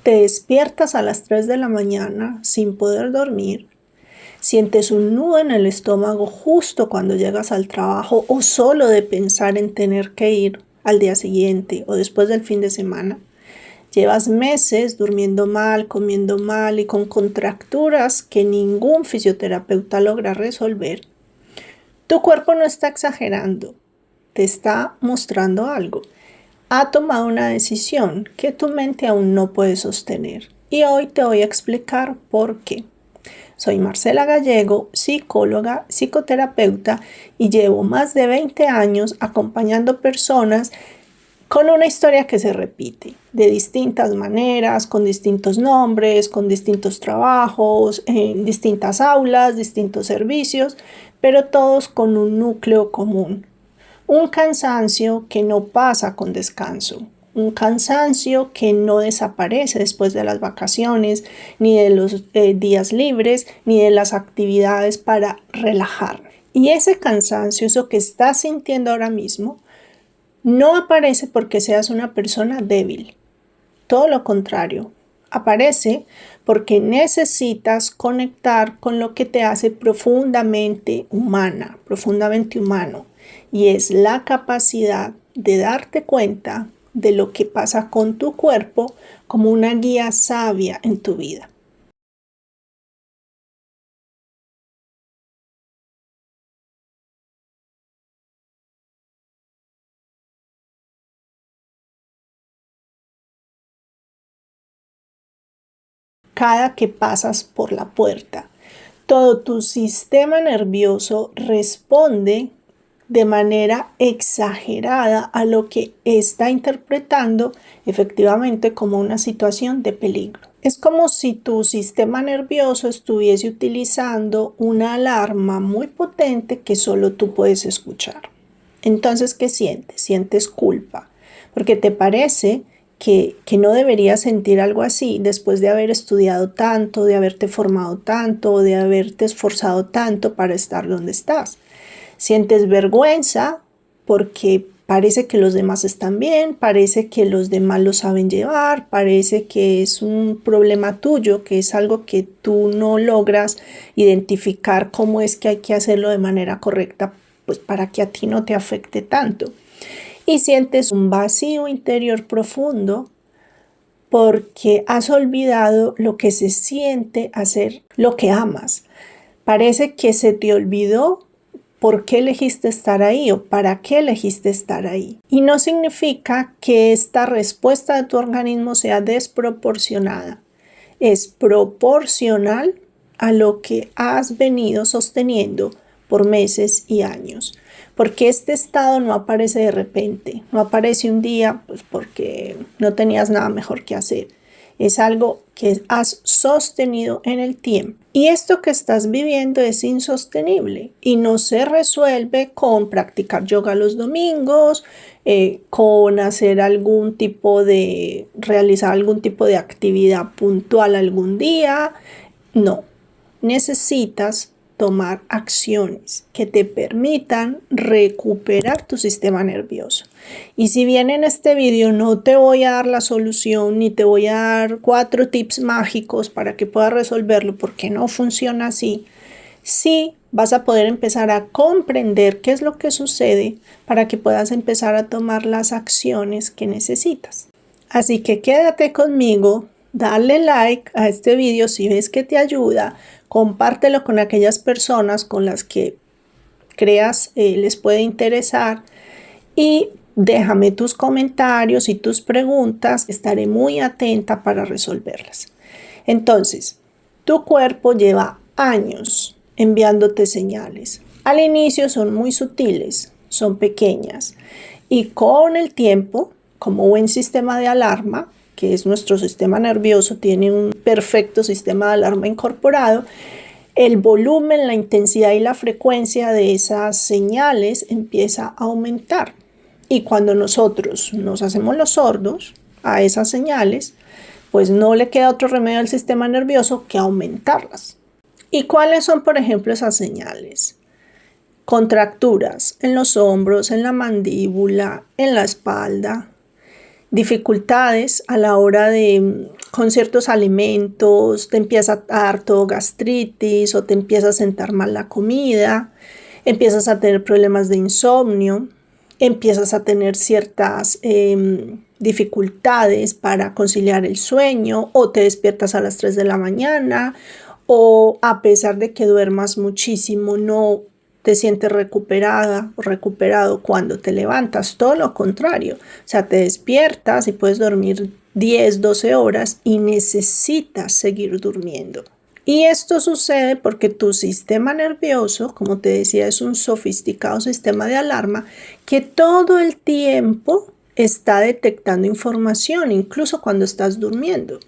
Te despiertas a las 3 de la mañana sin poder dormir, sientes un nudo en el estómago justo cuando llegas al trabajo o solo de pensar en tener que ir al día siguiente o después del fin de semana. Llevas meses durmiendo mal, comiendo mal y con contracturas que ningún fisioterapeuta logra resolver. Tu cuerpo no está exagerando, te está mostrando algo. Ha tomado una decisión que tu mente aún no puede sostener. Y hoy te voy a explicar por qué. Soy Marcela Gallego, psicóloga, psicoterapeuta y llevo más de 20 años acompañando personas con una historia que se repite de distintas maneras, con distintos nombres, con distintos trabajos, en distintas aulas, distintos servicios, pero todos con un núcleo común. Un cansancio que no pasa con descanso, un cansancio que no desaparece después de las vacaciones, ni de los días libres, ni de las actividades para relajar. Y ese cansancio, eso que estás sintiendo ahora mismo, no aparece porque seas una persona débil. Todo lo contrario, aparece porque necesitas conectar con lo que te hace profundamente humana, profundamente humano. Y es la capacidad de darte cuenta de lo que pasa con tu cuerpo como una guía sabia en tu vida. Cada que pasas por la puerta, todo tu sistema nervioso responde de manera exagerada a lo que está interpretando efectivamente como una situación de peligro. Es como si tu sistema nervioso estuviese utilizando una alarma muy potente que solo tú puedes escuchar. Entonces, ¿qué sientes? Sientes culpa, porque te parece que no deberías sentir algo así después de haber estudiado tanto, de haberte formado tanto, de haberte esforzado tanto para estar donde estás. Sientes vergüenza porque parece que los demás están bien, parece que los demás lo saben llevar, parece que es un problema tuyo, que es algo que tú no logras identificar cómo es que hay que hacerlo de manera correcta, pues para que a ti no te afecte tanto. Y sientes un vacío interior profundo porque has olvidado lo que se siente hacer lo que amas. Parece que se te olvidó por qué elegiste estar ahí o para qué elegiste estar ahí. Y no significa que esta respuesta de tu organismo sea desproporcionada. Es proporcional a lo que has venido sosteniendo por meses y años. Porque este estado no aparece de repente, no aparece un día pues porque no tenías nada mejor que hacer. Es algo que has sostenido en el tiempo. Y esto que estás viviendo es insostenible y no se resuelve con practicar yoga los domingos, con hacer realizar algún tipo de actividad puntual algún día. No, necesitas tomar acciones que te permitan recuperar tu sistema nervioso. Y si bien en este video no te voy a dar la solución ni te voy a dar 4 tips mágicos para que puedas resolverlo porque no funciona así, sí vas a poder empezar a comprender qué es lo que sucede para que puedas empezar a tomar las acciones que necesitas. Así que quédate conmigo, dale like a este video si ves que te ayuda, compártelo con aquellas personas con las que creas les puede interesar y déjame tus comentarios y tus preguntas, estaré muy atenta para resolverlas. Entonces, tu cuerpo lleva años enviándote señales. Al inicio son muy sutiles, son pequeñas y con el tiempo, como buen sistema de alarma, que es nuestro sistema nervioso, tiene un perfecto sistema de alarma incorporado, el volumen, la intensidad y la frecuencia de esas señales empieza a aumentar. Y cuando nosotros nos hacemos los sordos a esas señales, pues no le queda otro remedio al sistema nervioso que aumentarlas. ¿Y cuáles son, por ejemplo, esas señales? Contracturas en los hombros, en la mandíbula, en la espalda, dificultades a la hora de, con ciertos alimentos, te empieza a dar todo gastritis o te empieza a sentar mal la comida, empiezas a tener problemas de insomnio, empiezas a tener ciertas dificultades para conciliar el sueño, o te despiertas a las 3 de la mañana, o a pesar de que duermas muchísimo, no te sientes recuperada o recuperado cuando te levantas. Todo lo contrario, o sea, te despiertas y puedes dormir 10, 12 horas y necesitas seguir durmiendo. Y esto sucede porque tu sistema nervioso, como te decía, es un sofisticado sistema de alarma que todo el tiempo está detectando información, incluso cuando estás durmiendo.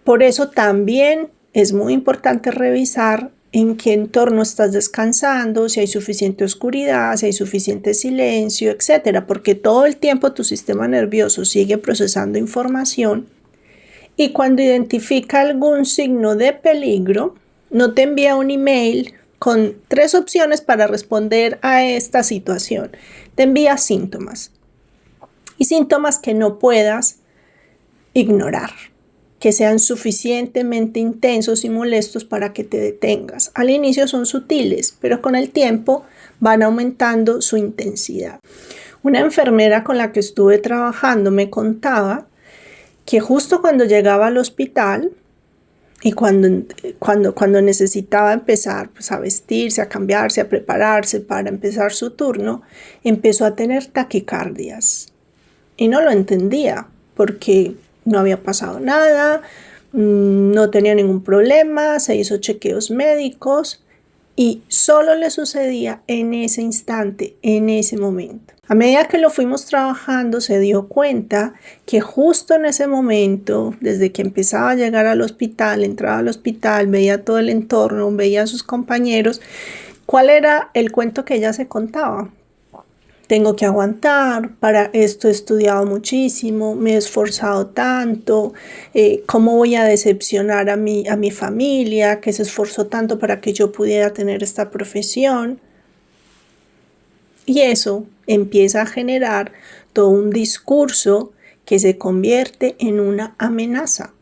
Por eso también es muy importante revisar en qué entorno estás descansando, si hay suficiente oscuridad, si hay suficiente silencio, etc. Porque todo el tiempo tu sistema nervioso sigue procesando información y cuando identifica algún signo de peligro, no te envía un email con 3 opciones para responder a esta situación. Te envía síntomas y síntomas que no puedas ignorar, que sean suficientemente intensos y molestos para que te detengas. Al inicio son sutiles, pero con el tiempo van aumentando su intensidad. Una enfermera con la que estuve trabajando me contaba que justo cuando llegaba al hospital y cuando necesitaba empezar pues, a vestirse, a cambiarse, a prepararse para empezar su turno, empezó a tener taquicardias. Y no lo entendía porque no había pasado nada, no tenía ningún problema, se hizo chequeos médicos y solo le sucedía en ese instante, en ese momento. A medida que lo fuimos trabajando, se dio cuenta que justo en ese momento, desde que empezaba a llegar al hospital, entraba al hospital, veía todo el entorno, veía a sus compañeros, ¿cuál era el cuento que ella se contaba? Tengo que aguantar, para esto he estudiado muchísimo, me he esforzado tanto, ¿cómo voy a decepcionar a mi familia que se esforzó tanto para que yo pudiera tener esta profesión? Y eso empieza a generar todo un discurso que se convierte en una amenaza,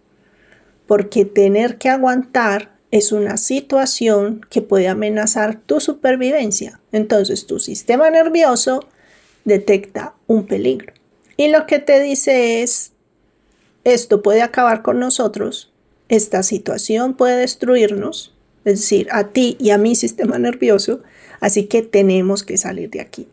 porque tener que aguantar es una situación que puede amenazar tu supervivencia. Entonces tu sistema nervioso detecta un peligro. Y lo que te dice es, esto puede acabar con nosotros, esta situación puede destruirnos, es decir, a ti y a mi sistema nervioso, así que tenemos que salir de aquí.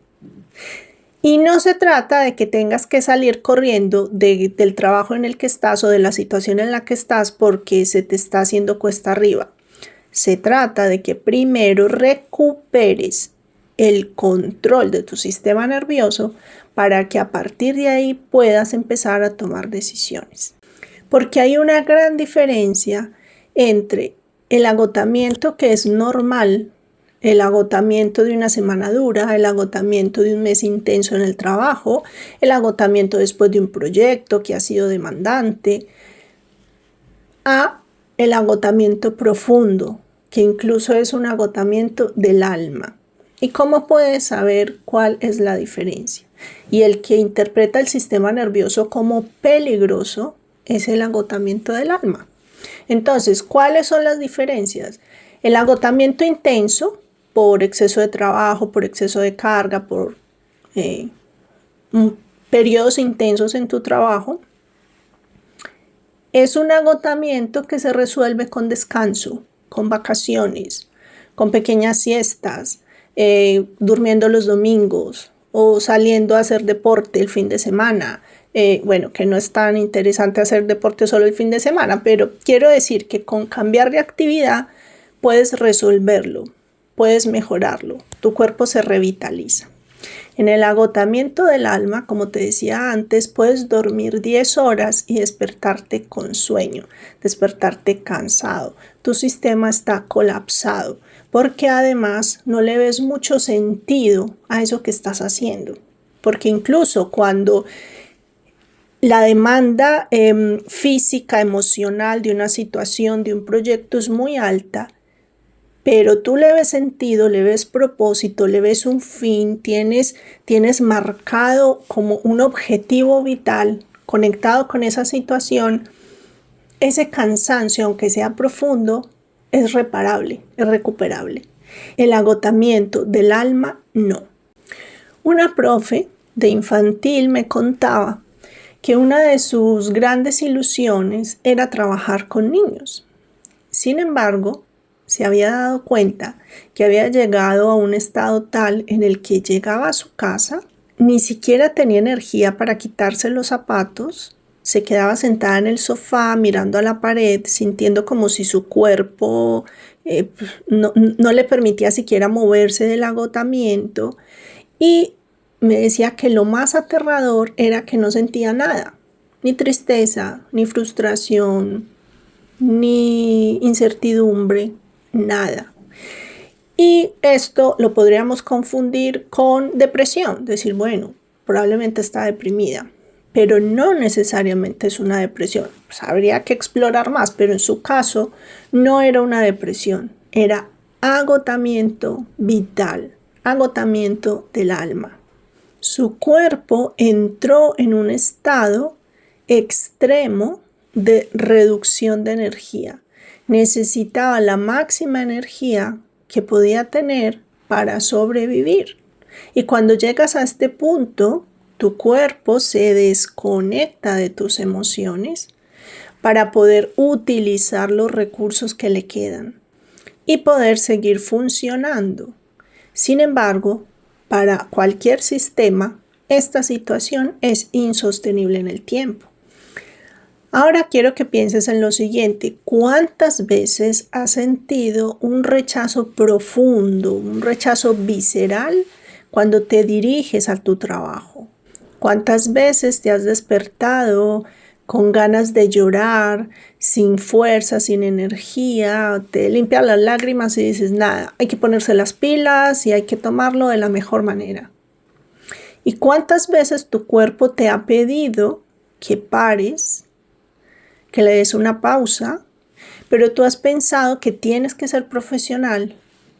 Y no se trata de que tengas que salir corriendo del trabajo en el que estás o de la situación en la que estás porque se te está haciendo cuesta arriba. Se trata de que primero recuperes el control de tu sistema nervioso para que a partir de ahí puedas empezar a tomar decisiones. Porque hay una gran diferencia entre el agotamiento que es normal, el agotamiento de una semana dura, el agotamiento de un mes intenso en el trabajo, el agotamiento después de un proyecto que ha sido demandante, a el agotamiento profundo, que incluso es un agotamiento del alma. ¿Y cómo puedes saber cuál es la diferencia? Y el que interpreta el sistema nervioso como peligroso es el agotamiento del alma. Entonces, ¿cuáles son las diferencias? El agotamiento intenso por exceso de trabajo, por exceso de carga, por periodos intensos en tu trabajo, es un agotamiento que se resuelve con descanso, con vacaciones, con pequeñas siestas, durmiendo los domingos o saliendo a hacer deporte el fin de semana. Bueno, que no es tan interesante hacer deporte solo el fin de semana, pero quiero decir que con cambiar de actividad puedes resolverlo, puedes mejorarlo, tu cuerpo se revitaliza. En el agotamiento del alma, como te decía antes, puedes dormir 10 horas y despertarte con sueño, despertarte cansado. Tu sistema está colapsado porque además no le ves mucho sentido a eso que estás haciendo. Porque incluso cuando la demanda física, emocional de una situación, de un proyecto es muy alta, pero tú le ves sentido, le ves propósito, le ves un fin, tienes marcado como un objetivo vital conectado con esa situación, ese cansancio, aunque sea profundo, es reparable, es recuperable. El agotamiento del alma, no. Una profe de infantil me contaba que una de sus grandes ilusiones era trabajar con niños. Sin embargo, se había dado cuenta que había llegado a un estado tal en el que llegaba a su casa, ni siquiera tenía energía para quitarse los zapatos, se quedaba sentada en el sofá mirando a la pared, sintiendo como si su cuerpo no le permitía siquiera moverse del agotamiento, y me decía que lo más aterrador era que no sentía nada, ni tristeza, ni frustración, ni incertidumbre, nada. Y esto lo podríamos confundir con depresión, decir, bueno, probablemente está deprimida, pero no necesariamente es una depresión. Pues habría que explorar más, pero en su caso no era una depresión, era agotamiento vital, agotamiento del alma. Su cuerpo entró en un estado extremo de reducción de energía. Necesitaba la máxima energía que podía tener para sobrevivir. Y cuando llegas a este punto, tu cuerpo se desconecta de tus emociones para poder utilizar los recursos que le quedan y poder seguir funcionando. Sin embargo, para cualquier sistema, esta situación es insostenible en el tiempo. Ahora quiero que pienses en lo siguiente: ¿cuántas veces has sentido un rechazo profundo, un rechazo visceral cuando te diriges a tu trabajo? ¿Cuántas veces te has despertado con ganas de llorar, sin fuerza, sin energía? Te limpias las lágrimas y dices, nada, hay que ponerse las pilas y hay que tomarlo de la mejor manera. ¿Y cuántas veces tu cuerpo te ha pedido que pares, que le des una pausa, pero tú has pensado que tienes que ser profesional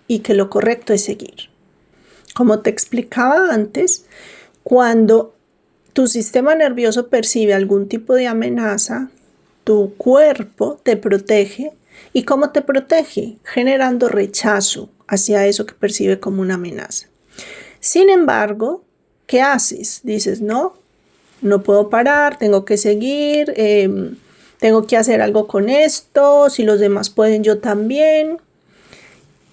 y que lo correcto es seguir? Como te explicaba antes, cuando tu sistema nervioso percibe algún tipo de amenaza, tu cuerpo te protege. ¿Y cómo te protege? Generando rechazo hacia eso que percibe como una amenaza. Sin embargo, ¿qué haces? Dices, no puedo parar, tengo que seguir, tengo que hacer algo con esto, si los demás pueden, yo también.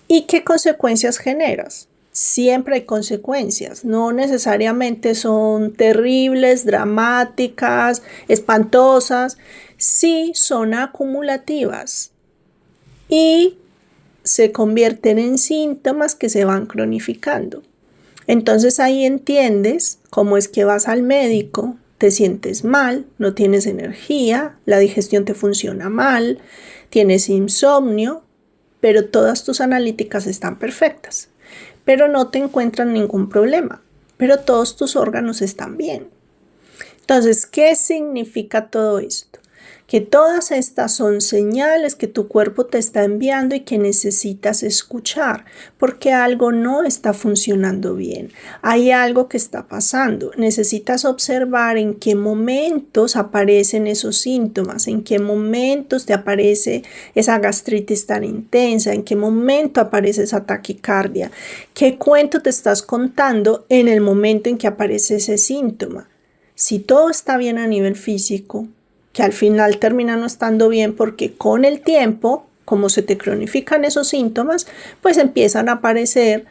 ¿Y qué consecuencias generas? Siempre hay consecuencias, no necesariamente son terribles, dramáticas, espantosas, sí son acumulativas y se convierten en síntomas que se van cronificando. Entonces ahí entiendes cómo es que vas al médico, te sientes mal, no tienes energía, la digestión te funciona mal, tienes insomnio, pero todas tus analíticas están perfectas, pero no te encuentran ningún problema, pero todos tus órganos están bien. Entonces, ¿qué significa todo esto? Que todas estas son señales que tu cuerpo te está enviando y que necesitas escuchar, porque algo no está funcionando bien. Hay algo que está pasando. Necesitas observar en qué momentos aparecen esos síntomas, en qué momentos te aparece esa gastritis tan intensa, en qué momento aparece esa taquicardia, qué cuento te estás contando en el momento en que aparece ese síntoma. Si todo está bien a nivel físico, que al final termina no estando bien porque con el tiempo, como se te cronifican esos síntomas, pues empiezan a aparecer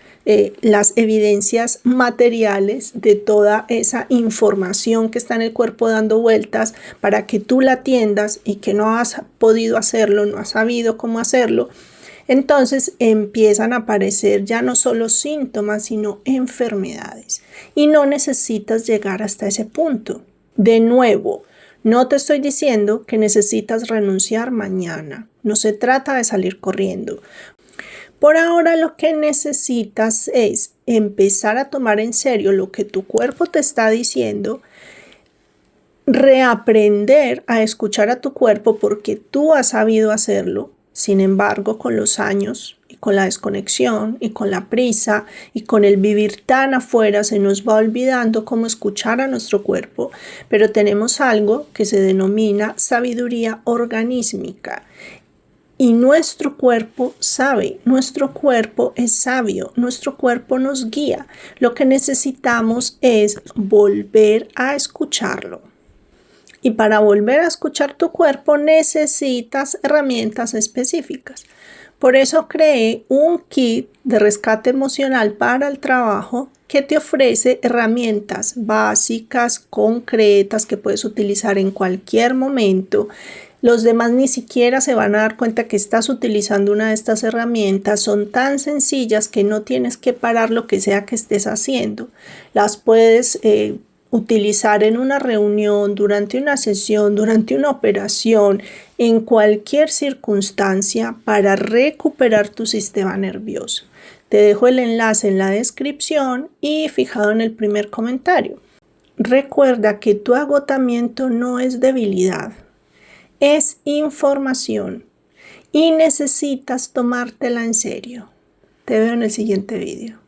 las evidencias materiales de toda esa información que está en el cuerpo dando vueltas para que tú la atiendas y que no has podido hacerlo, no has sabido cómo hacerlo. Entonces empiezan a aparecer ya no solo síntomas, sino enfermedades. Y no necesitas llegar hasta ese punto. De nuevo, no te estoy diciendo que necesitas renunciar mañana. No se trata de salir corriendo. Por ahora lo que necesitas es empezar a tomar en serio lo que tu cuerpo te está diciendo, reaprender a escuchar a tu cuerpo porque tú has sabido hacerlo, Sin embargo, con los años y con la desconexión y con la prisa y con el vivir tan afuera se nos va olvidando cómo escuchar a nuestro cuerpo, pero tenemos algo que se denomina sabiduría organísmica. Y nuestro cuerpo sabe, nuestro cuerpo es sabio, nuestro cuerpo nos guía. Lo que necesitamos es volver a escucharlo. Y para volver a escuchar tu cuerpo necesitas herramientas específicas. Por eso creé un kit de rescate emocional para el trabajo que te ofrece herramientas básicas, concretas, que puedes utilizar en cualquier momento. Los demás ni siquiera se van a dar cuenta que estás utilizando una de estas herramientas. Son tan sencillas que no tienes que parar lo que sea que estés haciendo. Las puedes utilizar en una reunión, durante una sesión, durante una operación, en cualquier circunstancia para recuperar tu sistema nervioso. Te dejo el enlace en la descripción y fijado en el primer comentario. Recuerda que tu agotamiento no es debilidad, es información y necesitas tomártela en serio. Te veo en el siguiente video.